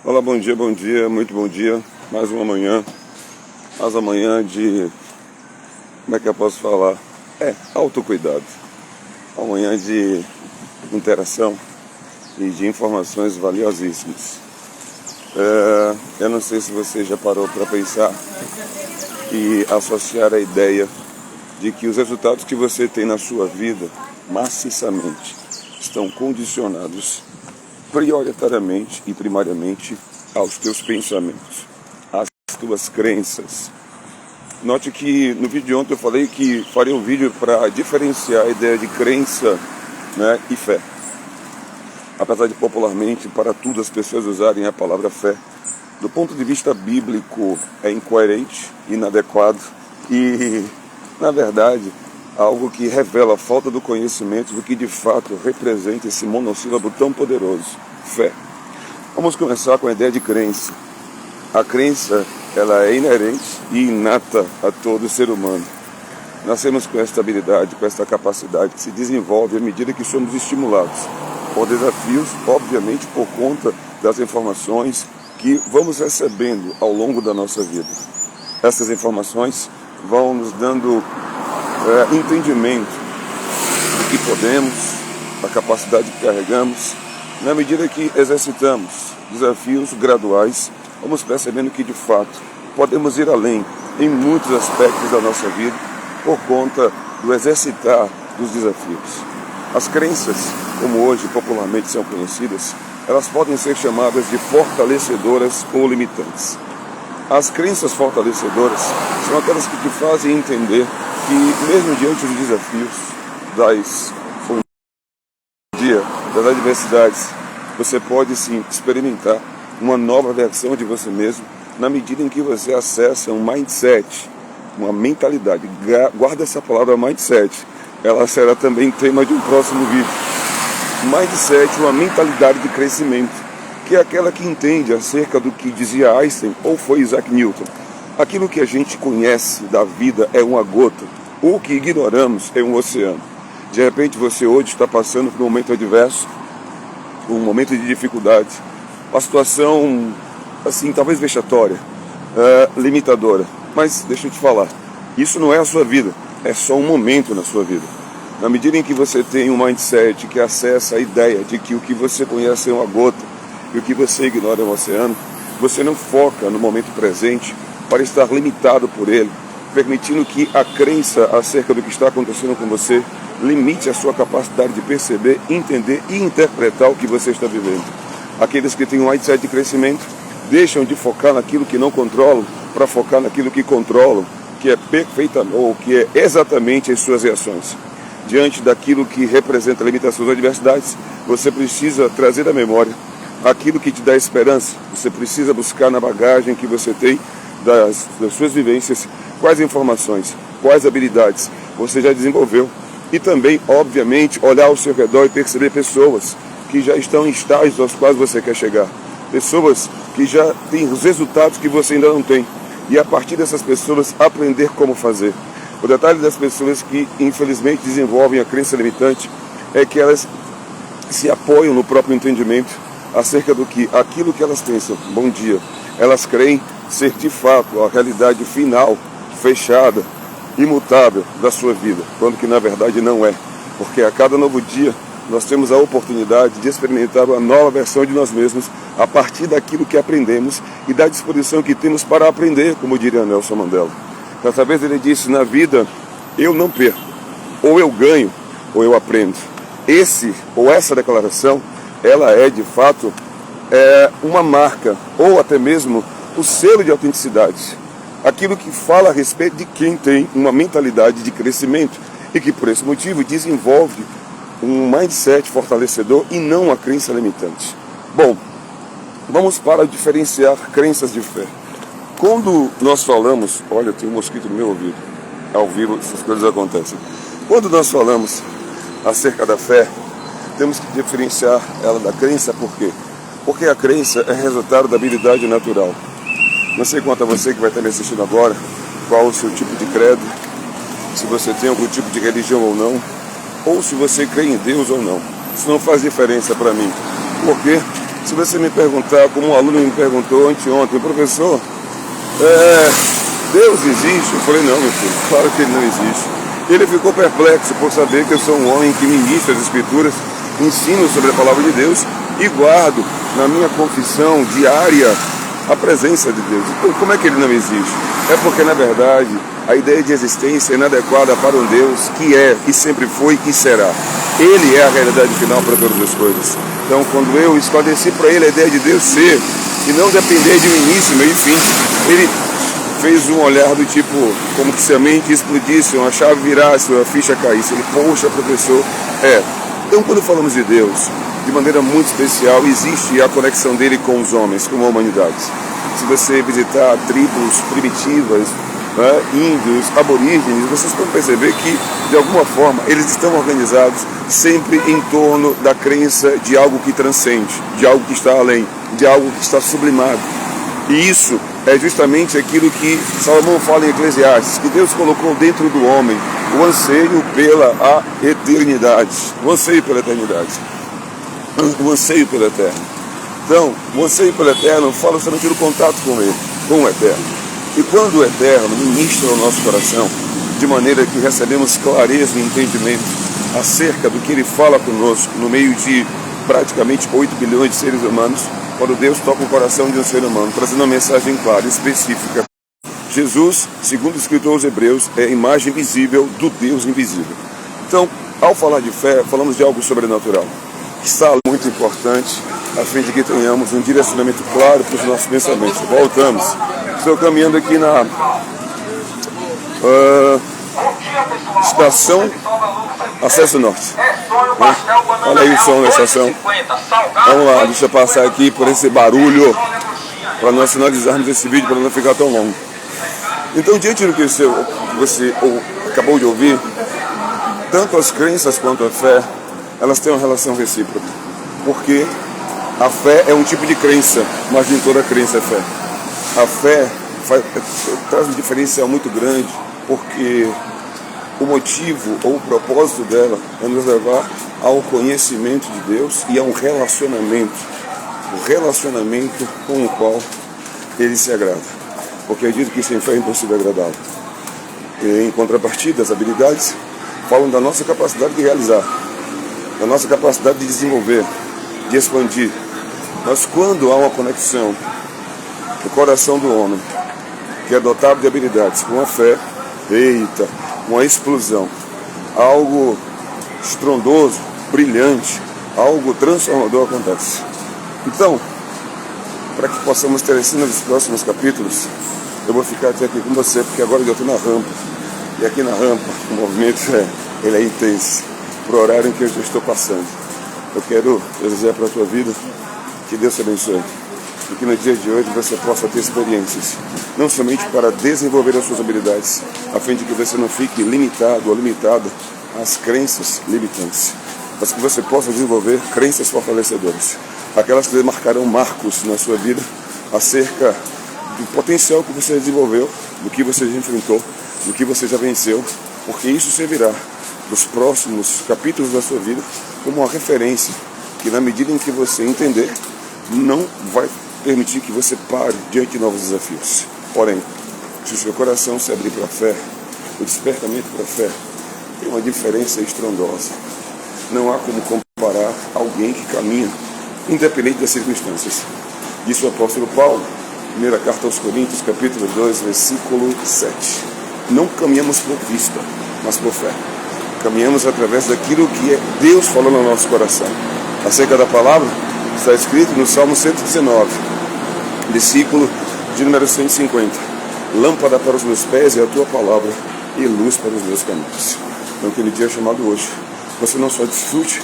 Olá, bom dia, muito bom dia. Mais uma manhã, de, como é que eu posso falar? Autocuidado. Uma manhã de interação e de informações valiosíssimas. Eu não sei se você já parou para pensar e associar a ideia de que os resultados que você tem na sua vida, maciçamente, estão condicionados prioritariamente e primariamente aos teus pensamentos, às tuas crenças. Note que no vídeo de ontem eu falei que faria um vídeo para diferenciar a ideia de crença, e fé. Apesar de popularmente, para tudo, as pessoas usarem a palavra fé, do ponto de vista bíblico é incoerente, inadequado e, na verdade, algo que revela a falta do conhecimento do que de fato representa esse monossílabo tão poderoso, fé. Vamos começar com a ideia de crença. A crença, ela é inerente e inata a todo ser humano. Nascemos com esta habilidade, com esta capacidade que se desenvolve à medida que somos estimulados por desafios, obviamente por conta das informações que vamos recebendo ao longo da nossa vida. Essas informações vão nos dando entendimento do que podemos, a capacidade que carregamos. Na medida que exercitamos desafios graduais, vamos percebendo que de fato podemos ir além em muitos aspectos da nossa vida por conta do exercitar dos desafios. As crenças, como hoje popularmente são conhecidas, elas podem ser chamadas de fortalecedoras ou limitantes. As crenças fortalecedoras são aquelas que te fazem entender que mesmo diante dos desafios, das adversidades, você pode sim experimentar uma nova versão de você mesmo na medida em que você acessa um mindset, uma mentalidade. Guarda essa palavra mindset, ela será também tema de um próximo vídeo. Mindset, uma mentalidade de crescimento, que é aquela que entende acerca do que dizia Einstein ou foi Isaac Newton. Aquilo que a gente conhece da vida é uma gota, o que ignoramos é um oceano. De repente você hoje está passando por um momento adverso, um momento de dificuldade, uma situação assim, talvez vexatória, limitadora. Mas deixa eu te falar, isso não é a sua vida, é só um momento na sua vida. Na medida em que você tem um mindset que acessa a ideia de que o que você conhece é uma gota e o que você ignora é um oceano, você não foca no momento presente para estar limitado por ele, permitindo que a crença acerca do que está acontecendo com você limite a sua capacidade de perceber, entender e interpretar o que você está vivendo. Aqueles que têm um mindset de crescimento deixam de focar naquilo que não controlam para focar naquilo que controlam, que é perfeitamente, ou que é exatamente as suas reações. Diante daquilo que representa limitações ou adversidades, você precisa trazer à memória aquilo que te dá esperança. Você precisa buscar na bagagem que você tem das suas vivências quais informações, quais habilidades você já desenvolveu. E também, obviamente, olhar ao seu redor e perceber pessoas que já estão em estágios aos quais você quer chegar. Pessoas que já têm os resultados que você ainda não tem. E a partir dessas pessoas, aprender como fazer. O detalhe das pessoas que, infelizmente, desenvolvem a crença limitante é que elas se apoiam no próprio entendimento acerca do que aquilo que elas pensam, bom dia, elas creem ser de fato a realidade final, fechada, imutável da sua vida, quando que na verdade não é, porque a cada novo dia nós temos a oportunidade de experimentar uma nova versão de nós mesmos a partir daquilo que aprendemos e da disposição que temos para aprender, como diria Nelson Mandela. Dessa vez ele disse, na vida eu não perco, ou eu ganho ou eu aprendo. Essa declaração, ela é de fato uma marca ou até mesmo o selo de autenticidade. Aquilo que fala a respeito de quem tem uma mentalidade de crescimento e que por esse motivo desenvolve um mindset fortalecedor e não uma crença limitante. Bom, vamos para diferenciar crenças de fé. Quando nós falamos, olha, tem um mosquito no meu ouvido, ao vivo essas coisas acontecem. Quando nós falamos acerca da fé, temos que diferenciar ela da crença, por quê? Porque a crença é resultado da habilidade natural. Não sei quanto a você que vai estar me assistindo agora, qual o seu tipo de credo, se você tem algum tipo de religião ou não, ou se você crê em Deus ou não. Isso não faz diferença para mim. Por quê? Se você me perguntar, como um aluno me perguntou anteontem, professor, Deus existe? Eu falei, não, meu filho, claro que ele não existe. Ele ficou perplexo por saber que eu sou um homem que ministra as Escrituras, ensino sobre a palavra de Deus e guardo na minha confissão diária a presença de Deus. Então, como é que ele não existe? É porque, na verdade, a ideia de existência é inadequada para um Deus que é, que sempre foi e será. Ele é a realidade final para todas as coisas. Então, quando eu esclareci para ele a ideia de Deus ser e não depender de um início, meio e fim, ele fez um olhar do tipo, como se a mente explodisse, uma chave virasse, uma ficha caísse. Ele, poxa, professor, Então, quando falamos de Deus, de maneira muito especial, existe a conexão dele com os homens, com a humanidade. Se você visitar tribos primitivas, índios, aborígenes, vocês vão perceber que, de alguma forma, eles estão organizados sempre em torno da crença de algo que transcende, de algo que está além, de algo que está sublimado. E isso é justamente aquilo que Salomão fala em Eclesiastes, que Deus colocou dentro do homem o anseio pela eternidade, o anseio pela eternidade, o anseio pelo eterno. Então, o anseio pelo eterno fala somente do contato com ele, com o eterno. E quando o eterno ministra ao nosso coração, de maneira que recebemos clareza e entendimento acerca do que ele fala conosco, no meio de praticamente 8 bilhões de seres humanos, quando Deus toca o coração de um ser humano, trazendo uma mensagem clara e específica. Jesus, segundo o escritor aos Hebreus, é a imagem visível do Deus invisível. Então, ao falar de fé, falamos de algo sobrenatural, que está muito importante, a fim de que tenhamos um direcionamento claro para os nossos pensamentos. Voltamos. Estou caminhando aqui na estação Acesso Norte. Olha aí o som da estação. Vamos lá, deixa eu passar aqui por esse barulho, para nós finalizarmos esse vídeo, para não ficar tão longo. Então, diante do que você acabou de ouvir, tanto as crenças quanto a fé, elas têm uma relação recíproca. Porque a fé é um tipo de crença, mas nem toda crença é fé. A fé traz um diferencial muito grande, porque o motivo ou o propósito dela é nos levar ao conhecimento de Deus e a um relacionamento. O relacionamento com o qual ele se agrada. Porque eu digo que sem fé é impossível agradá-lo. Em contrapartida, as habilidades falam da nossa capacidade de realizar, da nossa capacidade de desenvolver, de expandir. Mas quando há uma conexão no coração do homem, que é dotado de habilidades, com a fé, uma explosão, algo estrondoso, brilhante, algo transformador acontece. Então, para que possamos ter assim nos próximos capítulos, eu vou ficar até aqui com você, porque agora eu estou na rampa, e aqui na rampa o movimento ele é intenso, para o horário em que eu já estou passando. Eu quero desejar para a tua vida que Deus te abençoe, e que no dia de hoje você possa ter experiências, não somente para desenvolver as suas habilidades, a fim de que você não fique limitado ou limitada às crenças limitantes, mas que você possa desenvolver crenças fortalecedoras, aquelas que marcarão marcos na sua vida acerca do potencial que você desenvolveu, do que você já enfrentou, do que você já venceu, porque isso servirá nos próximos capítulos da sua vida como uma referência que, na medida em que você entender, não vai permitir que você pare diante de novos desafios. Porém, se o seu coração se abrir para a fé, o despertamento para a fé tem uma diferença estrondosa. Não há como comparar alguém que caminha independente das circunstâncias. Disse o apóstolo Paulo, primeira carta aos Coríntios, capítulo 2, versículo 7. Não caminhamos por vista, mas por fé. Caminhamos através daquilo que Deus falou no nosso coração. Acerca da palavra, está escrito no Salmo 119, versículo de número 150. Lâmpada para os meus pés é a tua palavra e luz para os meus caminhos. Então, aquele dia chamado hoje, você não só desfrute